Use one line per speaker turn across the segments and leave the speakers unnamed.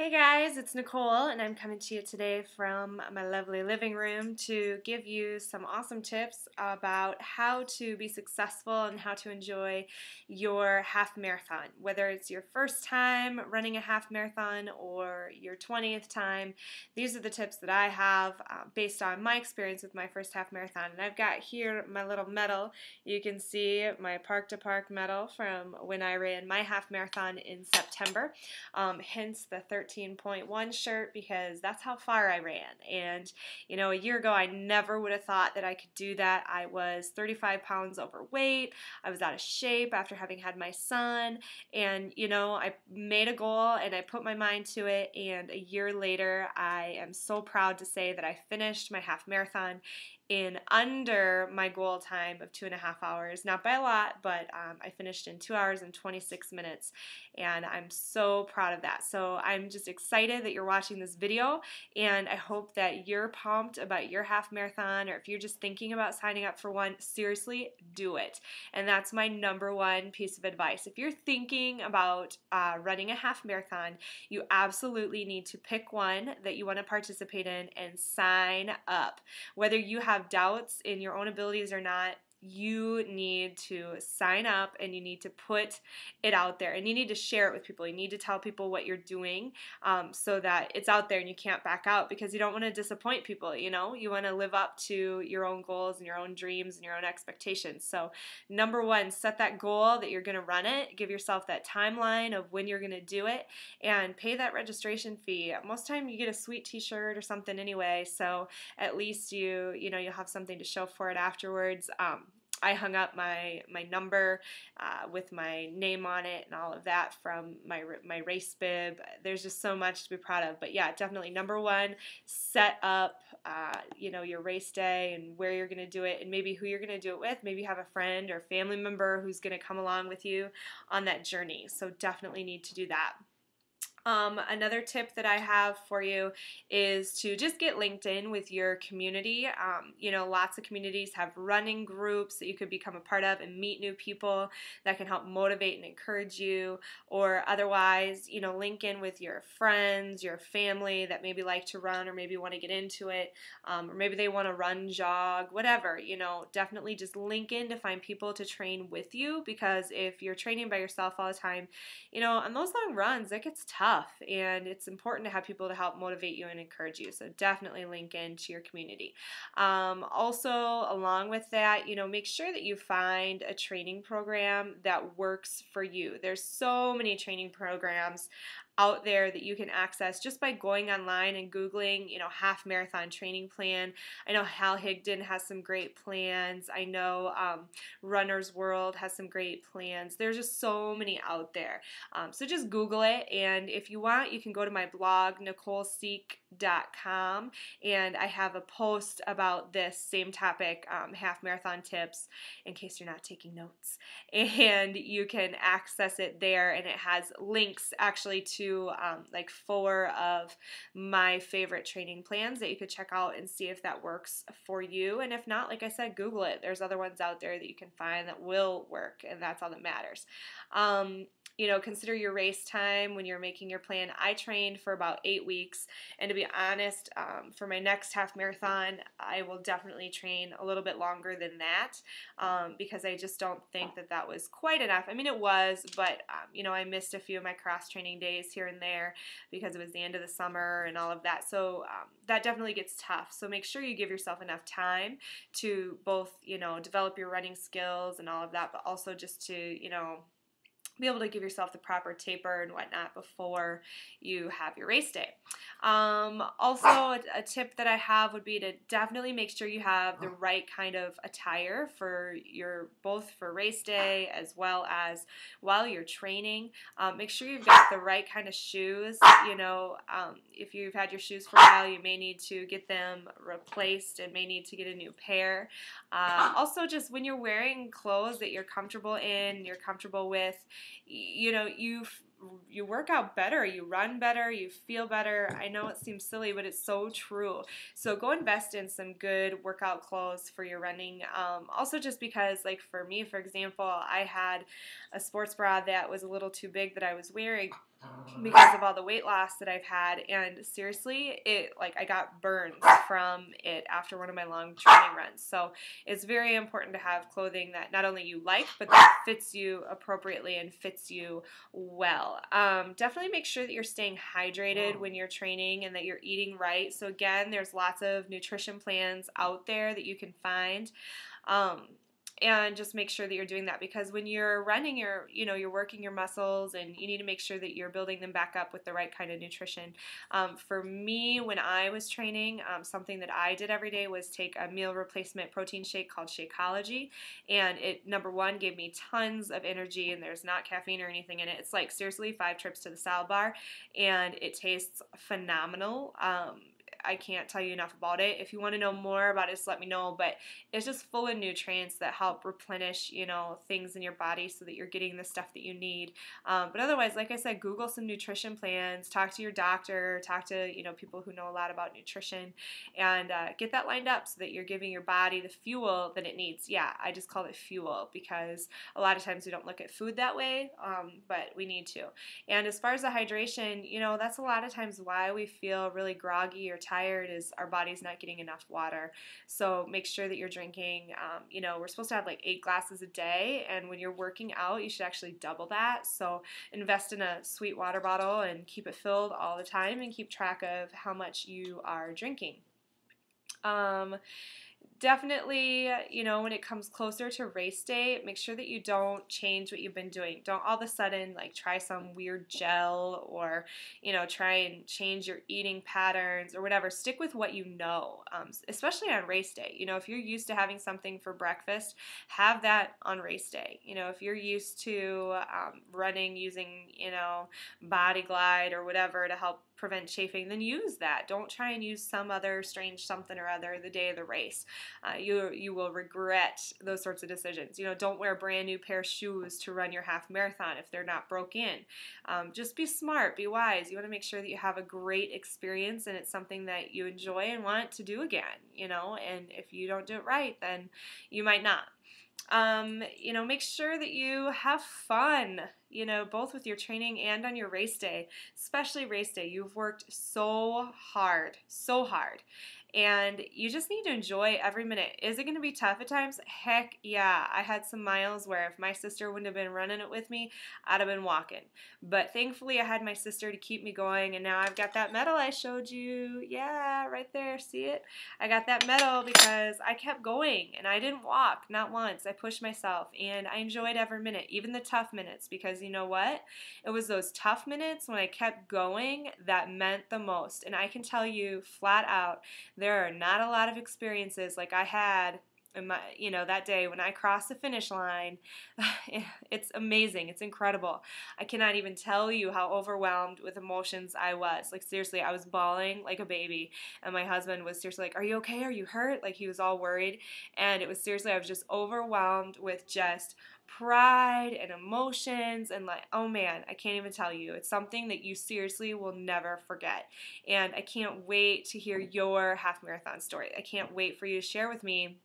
Hey guys, it's Nicole and I'm coming to you today from my lovely living room to give you some awesome tips about how to be successful and how to enjoy your half marathon. Whether it's your first time running a half marathon or your 20th time, these are the tips that I have based on my experience with my first half marathon. And I've got here my little medal. You can see my Park to Park medal from when I ran my half marathon in September. Hence the 13.1 shirt, because that's how far I ran. And a year ago I never would have thought that I could do that. I was 35 pounds overweight. I was out of shape after having had my son, and I made a goal and I put my mind to it, and a year later I am so proud to say that I finished my half marathon in under my goal time of 2.5 hours. Not by a lot, but I finished in 2 hours and 26 minutes, and I'm so proud of that. So I'm just excited that you're watching this video, and I hope that you're pumped about your half marathon, or if you're just thinking about signing up for one, seriously, do it. And that's my number one piece of advice. If you're thinking about running a half marathon, you absolutely need to pick one that you want to participate in and sign up. Whether you have doubts in your own abilities or not, you need to sign up and you need to put it out there, and you need to share it with people. You need to tell people what you're doing so that it's out there and you can't back out, because you don't want to disappoint people. You want to live up to your own goals and your own dreams and your own expectations. So number one, set that goal that you're going to run it. Give yourself that timeline of when you're going to do it, and pay that registration fee. Most time you get a sweet t-shirt or something anyway, so at least you'll have something to show for it afterwards. I hung up my number with my name on it and all of that from my race bib. There's just so much to be proud of. But yeah, definitely number one, set up your race day and where you're going to do it, and maybe who you're going to do it with. Maybe you have a friend or family member who's going to come along with you on that journey. So definitely need to do that. Another tip that I have for you is to just get linked in with your community. Lots of communities have running groups that you could become a part of and meet new people that can help motivate and encourage you, or otherwise, link in with your friends, your family that maybe like to run or maybe want to get into it, or maybe they want to run, jog, whatever. Definitely just link in to find people to train with you, because if you're training by yourself all the time, on those long runs, it gets tough. And it's important to have people to help motivate you and encourage you. So definitely link into your community. Also, along with that, make sure that you find a training program that works for you. There's so many training programs out there that you can access just by going online and Googling, half marathon training plan. I know Hal Higdon has some great plans. I know Runner's World has some great plans. There's just so many out there. So just Google it, and if you want, you can go to my blog, NicholeSeek.com, and I have a post about this same topic, half marathon tips, in case you're not taking notes. And you can access it there, and it has links actually to like 4 of my favorite training plans that you could check out and see if that works for you. And if not, like I said, Google it. There's other ones out there that you can find that will work, and that's all that matters. Consider your race time when you're making your plan. I trained for about 8 weeks, and to be honest, for my next half marathon, I will definitely train a little bit longer than that, because I just don't think that was quite enough. I mean, it was, but I missed a few of my cross training days here and there because it was the end of the summer and all of that. So that definitely gets tough. So make sure you give yourself enough time to both, develop your running skills and all of that, but also just to, be able to give yourself the proper taper and whatnot before you have your race day. Also, a tip that I have would be to definitely make sure you have the right kind of attire for both for race day as well as while you're training. Make sure you've got the right kind of shoes. If you've had your shoes for a while, you may need to get them replaced and may need to get a new pair. Also, just when you're wearing clothes that you're comfortable in, you're comfortable with, you work out better, you run better, you feel better. I know it seems silly, but it's so true. So go invest in some good workout clothes for your running. Also, just because, like for me, for example, I had a sports bra that was a little too big that I was wearing because of all the weight loss that I've had, and seriously, I got burns from it after one of my long training runs. So it's very important to have clothing that not only you like, but that fits you appropriately and fits you well. Definitely make sure that you're staying hydrated when you're training and that you're eating right. So again, there's lots of nutrition plans out there that you can find. And just make sure that you're doing that, because when you're running, you're working your muscles, and you need to make sure that you're building them back up with the right kind of nutrition. For me, when I was training, something that I did every day was take a meal replacement protein shake called Shakeology, and it, number one, gave me tons of energy, and there's not caffeine or anything in it. It's like seriously 5 trips to the salad bar, and it tastes phenomenal. I can't tell you enough about it. If you want to know more about it, just let me know. But it's just full of nutrients that help replenish, things in your body so that you're getting the stuff that you need. But otherwise, like I said, Google some nutrition plans, talk to your doctor, talk to, people who know a lot about nutrition, and get that lined up so that you're giving your body the fuel that it needs. Yeah, I just call it fuel because a lot of times we don't look at food that way, but we need to. And as far as the hydration, that's a lot of times why we feel really groggy or tired, is our body's not getting enough water. So make sure that you're drinking, we're supposed to have like 8 glasses a day, and when you're working out, you should actually double that. So invest in a sweet water bottle and keep it filled all the time, and keep track of how much you are drinking. Definitely, when it comes closer to race day, make sure that you don't change what you've been doing. Don't all of a sudden try some weird gel, or try and change your eating patterns or whatever. Stick with what you know, especially on race day. If you're used to having something for breakfast, have that on race day. If you're used to running using Body Glide or whatever to help prevent chafing, then use that. Don't try and use some other strange something or other the day of the race. You will regret those sorts of decisions. Don't wear a brand new pair of shoes to run your half marathon if they're not broke in. Just be smart, be wise. You want to make sure that you have a great experience and it's something that you enjoy and want to do again, and if you don't do it right, then you might not. Make sure that you have fun, both with your training and on your race day, especially race day. You've worked so hard, and you just need to enjoy every minute. Is it going to be tough at times? Heck yeah. I had some miles where if my sister wouldn't have been running it with me, I'd have been walking. But thankfully I had my sister to keep me going, and now I've got that medal I showed you. Yeah, right there. See it? I got that medal because I kept going, and I didn't walk, not once. I pushed myself, and I enjoyed every minute, even the tough minutes, because you know what? It was those tough minutes when I kept going that meant the most. And I can tell you flat out, there are not a lot of experiences like I had in my, that day when I crossed the finish line. It's amazing. It's incredible. I cannot even tell you how overwhelmed with emotions I was. Seriously, I was bawling like a baby, and my husband was seriously like, "Are you okay? Are you hurt?" He was all worried, and it was seriously, I was just overwhelmed with just pride and emotions, and oh man, I can't even tell you. It's something that you seriously will never forget. And I can't wait to hear your half marathon story. I can't wait for you to share with me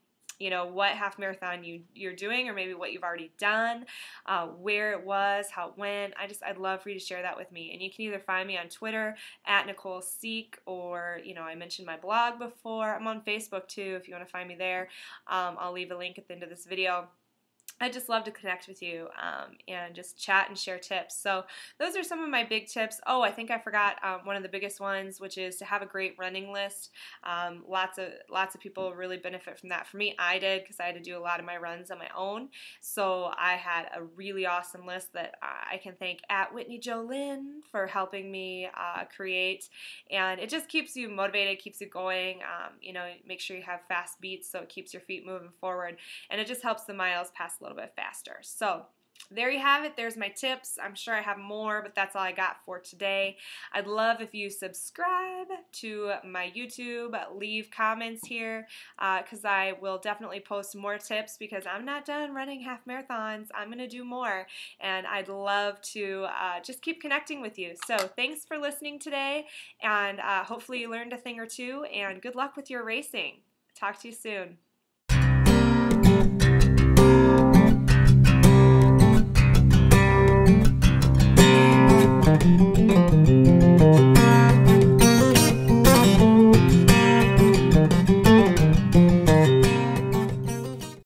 what half marathon you're doing, or maybe what you've already done, where it was, how it went. I'd love for you to share that with me. And you can either find me on Twitter at Nichole Seek, or I mentioned my blog before. I'm on Facebook too if you want to find me there. I'll leave a link at the end of this video. I just love to connect with you and just chat and share tips. So those are some of my big tips. Oh, I think I forgot one of the biggest ones, which is to have a great running list. Lots of people really benefit from that. For me, I did, because I had to do a lot of my runs on my own. So I had a really awesome list that I can thank at Whitney Jolyn for helping me create. And it just keeps you motivated, keeps you going. Make sure you have fast beats so it keeps your feet moving forward. And it just helps the miles pass a little bit faster. So there you have it. There's my tips. I'm sure I have more, but that's all I got for today. I'd love if you subscribe to my YouTube, leave comments here, because I will definitely post more tips because I'm not done running half marathons. I'm going to do more, and I'd love to just keep connecting with you. So thanks for listening today, and hopefully you learned a thing or two, and good luck with your racing. Talk to you soon.